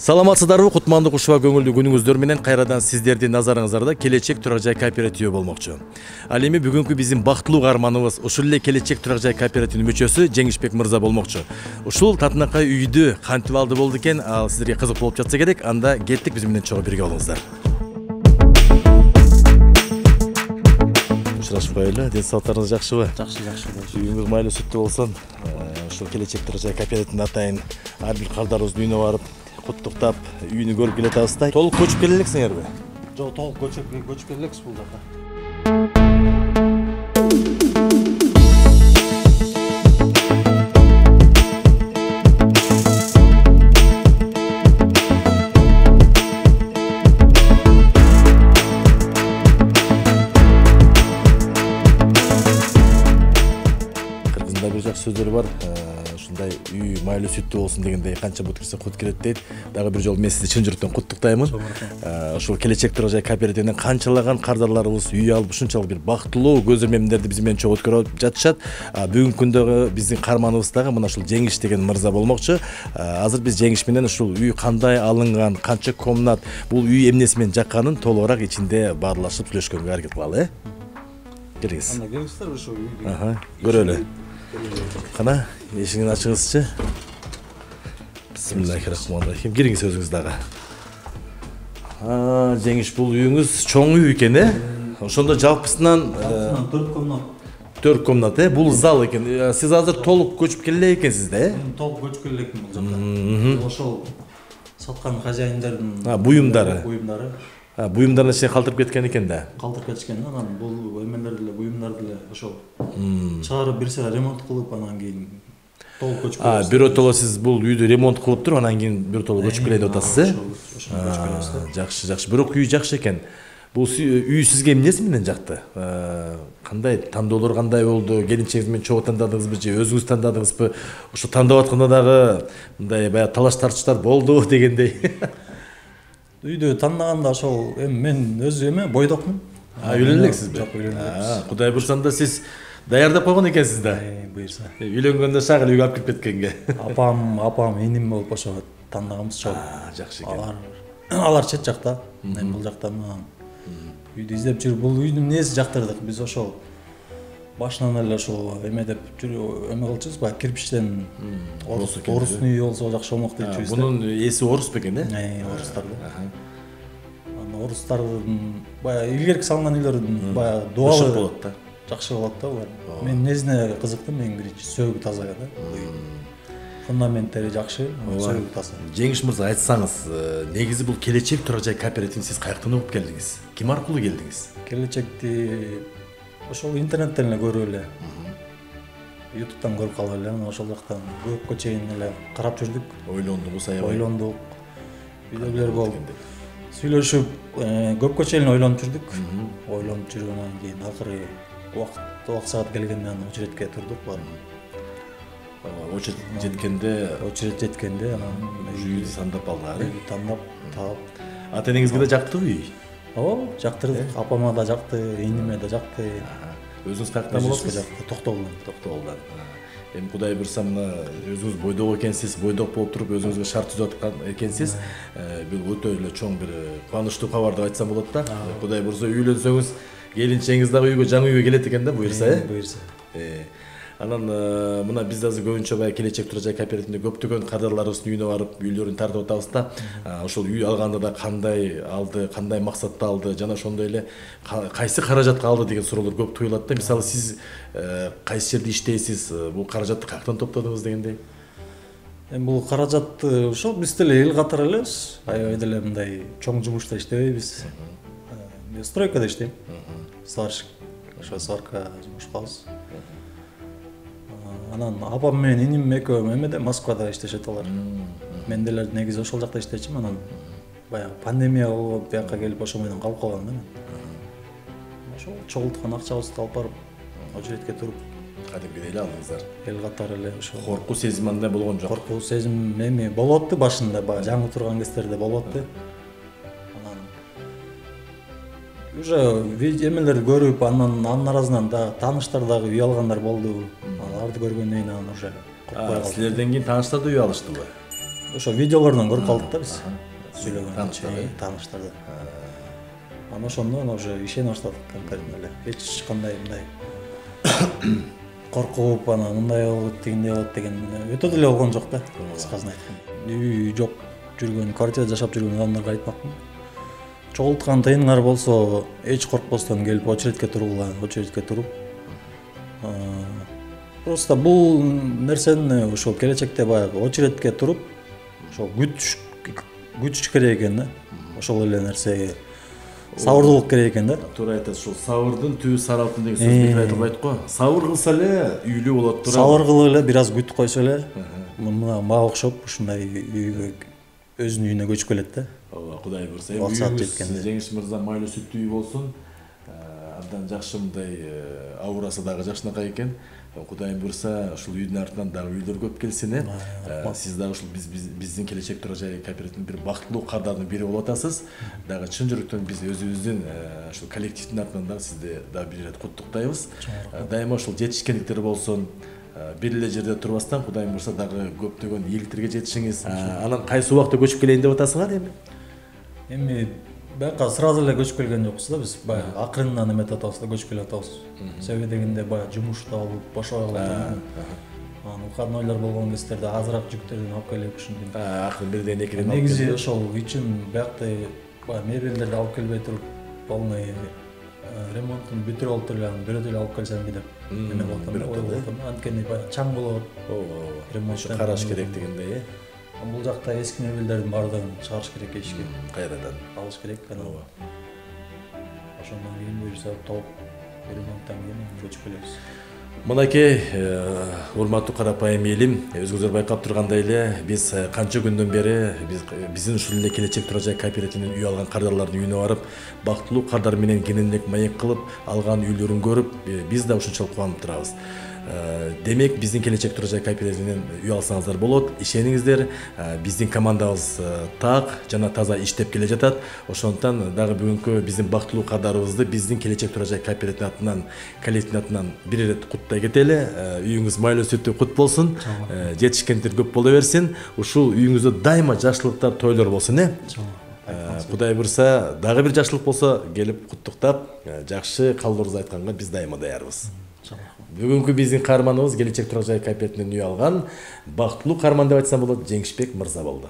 Саламатсыздарбы, кутмандуу кушуба көңүлдүү күнүңүздөр менен кайрадан сиздердин назарыңыздарда келечек турак жай кооперативи болмокчу. Ал эми бүгүнкү биздин бактылуу каарманыбыз ушул эле келечек турак жай кооперативинин мүчөсү Жеңишбек мырза болмокчу. Ушул татынакай үйдү кантип алды болду экен, ал сиздерге кызык болуп жатса керек. Анда кеттик, биз менен чогуу бирге болуңуздар. Учурашып коелу, ден соолуктарыңыз жакшыбы? Жакшы. Үйүңүз майлуу сүттүү болсун. Ушул келечек турак жай кооперативинин атайын ар бир кардарыбыздын үйүнө барып куттуктап, үйүнү көрүп келатабызда. Толук көчүп келе элексиңерби? Жок, толук көчүп келе элекпиз бул жака. Кыргызда бир жакшы сөздөр бар. Ушундай үй майлуу сүттүү болсун дегендей, канча бут кирсе кут келет дейт. Дагы бир жолу мен сизди чын жүрөктөн куттуктаймын. Ушул келечек турак жай кооперативинен канчалаган кардарларыбыз үй алып ушунчалык бир бактылуу көзөрмөмдөрдү биз менен чогуу өткөрүп жатышат. Бүгүнкү күндөгү биздин каарманыбыз дагы мына ушул Жеңиш деген мырза болмокчу. Азыр биз Жеңиш менен ушул үй кандай алынган, канча комнат, бул үй эмнеси менен жакканын толугураак ичинде баарлашып сүйлөшкөнгө аракет кылалы, Келиңиз. Анда келиңиздер ошо үйдү. Көрөлү. Кана, эшигин ачыңызчы. Бисмиллахиррахманиррахим. Кириңиз өзүңүз дагы. Жеңиш, бул үйүңүз чоң үй экен, Ошондо жалпысынан 4 комнат. 4 комнат, Бул зал экен. Сиз азыр толук көчүп келе экенсиз да, Мен толук көчүп келе элекмин бул жакка. Ошол саткан хозяиндердин буюмдары. Буюмдарына чейин калтырып кеткен экен да. Калтырып кетишкен, анан бул эмелер деле, буюмдар деле ошол чыгарып бирсе ремонт кылып, анан кийин толук көчүп келебиз. Биротоло сиз бул үйдү ремонт кылып туруп, анан кийин биротоло көчүп келейин деп атасыз, Ошо көчүп келебиз да. Жакшы. Бирок үй жакшы экен. Бул үй сизге эмнеси менен жакты? Кандай тандоолор кандай болду? Келинчегиңиз менен чогуу тандадыңызбы же өзүңүз тандадыңызбы? Ошо тандап атканда дагы мындай баягы талаш тартыштар болду дегендей. Үйдү тандаганда ошол мен өзү бойдокмун. Үйлөнө элексизби? Жок, үйлөнбөйбүз. Кудай буйрсанда сиз даярдап койгон экенсиз да. Буйрса. Үйлөнгөндө шагыл үйгө алып кирип кеткенге. Апам, иним болуп ошо тандаганбыз чоң. Жакшы экен. Алар чет жакта, мен бул жакта үйдү издеп жүрүп, бул үйдүн эмнеси жактырдык. Биз ошол башынан эле ошол эме деп жүрүп кылчубуз, баягы кирпичтен орустун үйү болсо жакшы болмок деп жүрүбүз. Бунун ээси орус бекен, Орустар да. Анан орустардын баягы илгерки салынган үйлөрдүн баягы дубалы болот да. Жакшы болот да булар. Мен незине кызыктым, эң биринчи сөөгү таза да. Фундаменттери жакшы, сөөгү таза. Жеңиш мырза, айтсаңыз, негизи бул келечек турак жай кооперативин сиз каяктан угуп келдиңиз? Ким аркылуу келдиңиз? Келечекти ошол интернеттен эле көрүп эле, YouTube'дан көрүп калып эле, ошол жактан көпкө чейин эле карап жүрдүк. Ойлондуңуз аябай. Ойлондук. Үйдөгүлөр болуп сүйлөшүп, көпкө чейин ойлонуп жүрдүк. Ойлонуп жүргөндөн кийин акыры убакыт саат келгенде анан очередке турдук бар. Очеред жеткенде анан үйдү тандап алдыңар. Тандап, таап. Ата энеңизге да жактыбы үй? Ооба, жактырдык. Апама да жакты, иниме да жакты. Өзүңүз каяктан болосуз? Токтогулдан. Эми Кудай буйрса, мына өзүңүз бойдок экенсиз, бойдок болуп туруп өзүңүзгө шарт түзүп аткан экенсиз. Бул өтө эле чоң бир кубанычтуу кабар деп айтсам болот да. Кудай буйрса үйлөнсөңүз, келинчегиңиз дагы үйгө, жаңы үйгө келет экен да, буйрса, Буйрса. Анан мына биз азыр көбүнчө баягы келечек турак жай кооперативинде көптөгөн кардарларыбыздын үйүнө барып, үйлөрүн тартып атабыз да. Ошол үй алганда да кандай алды, кандай максатта алды, жана ошондой эле кайсы каражатка алды деген суроолор көп туюлат да. Мисалы сиз кайсы жерде иштейсиз, бул каражатты каяктан топтодуңуз дегендей? Бул каражатты ошол биз деле эл катары элебиз. Аябай деле мындай чоң жумушта иштебейбиз. Стройкада иштейм. Сварщик. Ошо сварка жумушкабыз. Анан апам менен иним экөө эмеде Москвада иштешет алар. Мен деле негизи ошол жакта иштечүмүн, анан баягы пандемия болуп, бияка келип ошо менен калып калгам да мен. Ошол чогулткан акчабызды алып барып, очередке туруп, кадимгидей эле алдыңыздар. Эл катары эле ошо. Коркуу сезим андай болгон жок. Коркуу сезим эми болот башында, баягы жаңы турган кездерде болот. Уже эмелерди көрүп, анын арасынан да тааныштар дагы үй алгандар болду. Аларды көргөндөн кийин анан уже Силерден кийин тааныштар да үй алыштыбы? ошо видеолордон көрүп калдык да биз сүйлөгөн тааныштарды. Анан ошондон уже ишене баштадык конкретно эле. Эч кандай мындай коркуп анан мындай болот, тигиндей болот деген өтө деле болгон жок да. Кыскасын айтканда. Үй жок жүргөн, квартирада жашап жүргөн адамдарга айтмакмын. Чогулткан тыйыныңар болсо, эч коркпостон келип очередке тургула, очередке туруп. Просто бул нерсени ошол келечекте баягы очередке туруп, ошол күтүш керек экен да. Ошол эле нерсеге сабырдуулук керек экен да. Туура айтасыз, ушул сабырдын түбү сары алтын деген сөз айтылбайт го. Сабыр кылса эле үйлүү болот тура. Сабыр кылып эле бир аз күтүп койсо эле, мына мага окшоп ушундай үйгө өзүнүн үйүнө көчүп келет да. Ооба, Кудай буйрса, үйүңүз Жеңиш мырза майлуу сүттүү үй болсун. Абдан жакшы мындай аурасы дагы жакшынакай экен. Кудайым буйрса, ушул үйдүн артынан дагы үйлөр көп келсин, Сиз дагы ушул биздин келечек турак жай кооперативдин бир бактылуу кардардын бири болуп атасыз. Дагы чын жүрөктөн биз өзүбүздүн ушул коллективдин атынан дагы сизди дагы бир ирет куттуктайбыз. Дайыма ушул жетишкендиктер болсун, бир эле жерде турбастан Кудайым буйрса дагы көптөгөн ийгиликтерге жетишиңиз. Анан кайсы убакта көчүп келейин деп атасыңар эми? Эми бияка сразу эле көчүп келген жокпуз да, биз баягы акырындан эметип атабыз да, көчүп келип атабыз. Себеби дегенде баягы жумушта болуп, бошой калып, выходнойлор болгон кездерде азыраак жүктөрдү алып келип ушинтип. Акырын бирден экиден алып. Негизи ошол үчүн биякта баягы мебелдерди алып келбей туруп, полный ремонтун бүтүрүп алып эле бирөөдө эле алып келсем деп эме болуп атам. Анткени баягы чаң болот. Ремонт караш керек дегендей, Бул жакта эски мебелдердин баардыгын чыгарыш керек эшикке. Кайрадан Алыш керек. Ошондон кийин буюрса толук ремонттан кийин көчүп келебиз. Мынакей, урматтуу карапайым элим, өзүңүздөр байкап тургандай эле, биз канча күндөн бери биздин ушул эле келечек турак жай кооперативинин үй алган кардарлардын үйүнө барып, бактылуу кардар менен кененирээк маек кылып, алган үйлөрүн көрүп, биз да ушунчалык кубанып турабыз. Демек биздин келечек турак жай кооперативинен үй алсаңыздар болот, ишениңиздер, биздин командабыз так жана таза иштеп келе жатат. Ошондуктан дагы бүгүнкү биздин бактылуу кардарыбызды биздин келечек турак жай кооперативинин атынан, коллективдин атынан бир ирет куттуй кетели. Үйүңүз майлуу сүттүү кут болсун. Жетишкендер көп боло берсин. Ушул үйүңүздө дайыма жакшылыктар, тойлор болсун, Кудай буйрса, дагы бир жакшылык болсо келип куттуктап, жакшы каалоорубузду айтканга биз дайыма даярбыз. Бүгүнкү биздин каарманыбыз келечек турак жай кооперативинен үй алган бактылуу каарман деп айтсам болот, Жеңишбек мырза болду.